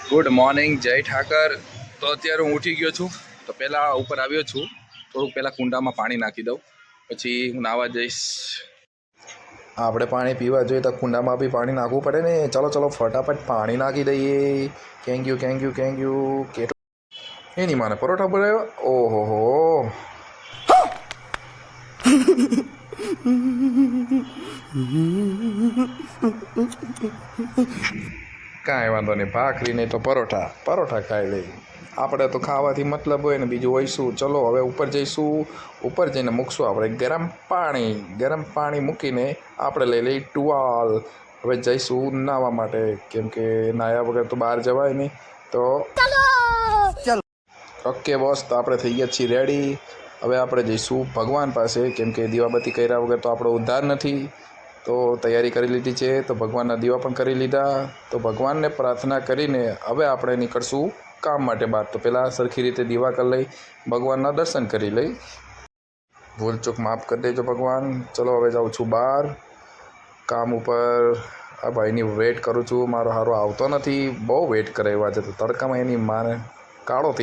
Good morning, જય ઠાકર। તો અત્યારે હું ઉઠી ગયો છું। તો પહેલાં ઉપર આવ્યો છું, થોડુંક પહેલાં કુંડામાં પાણી નાખી દઉં, પછી હું નાહવા જઈશ। આપણે પાણી પીવા જોઈએ તો કુંડામાં બી પાણી નાખવું પડે ને। ચલો ચલો ફટાફટ પાણી નાખી દઈએ। કેંગ્યુ કેટલું એની માને પરોઠા બોલાવ્યા। ઓહો હો કાંઈ વાંધો નહીં, ભાખરી નહીં તો પરોઠા ખાઈ લઈ। આપણે તો ખાવાથી મતલબ હોય ને, બીજું હોય શું। ચલો હવે ઉપર જઈશું। ઉપર જઈને મૂકશું આપણે ગરમ પાણી મૂકીને આપણે લઈ લઈ ટુવાલ। હવે જઈશું નાહવા માટે, કેમ કે નાહ્યા વગર તો બહાર જવાય નહીં। તો ઓકે બોસ, તો આપણે થઈ ગયા છીએ રેડી। હવે આપણે જઈશું ભગવાન પાસે, કેમ કે દીવાબત્તી કર્યા વગર તો આપણો ઉદ્ધાર નથી। તો તૈયારી કરી લીધી છે, તો ભગવાનના દીવા પણ કરી લીધા। તો ભગવાનને પ્રાર્થના કરીને હવે આપણે નીકળશું કામ માટે બહાર। તો પહેલાં સરખી રીતે દીવા કરી લઈ, ભગવાનના દર્શન કરી લઈ। ભૂલચૂક માફ કરી દેજો ભગવાન। ચલો હવે જાઉં છું બહાર કામ ઉપર। આ ભાઈની વેઇટ કરું છું, મારો હારો આવતો નથી, બહુ વેઇટ કરે એવા છે। તો તડકામાં એની માને કાળો થઈ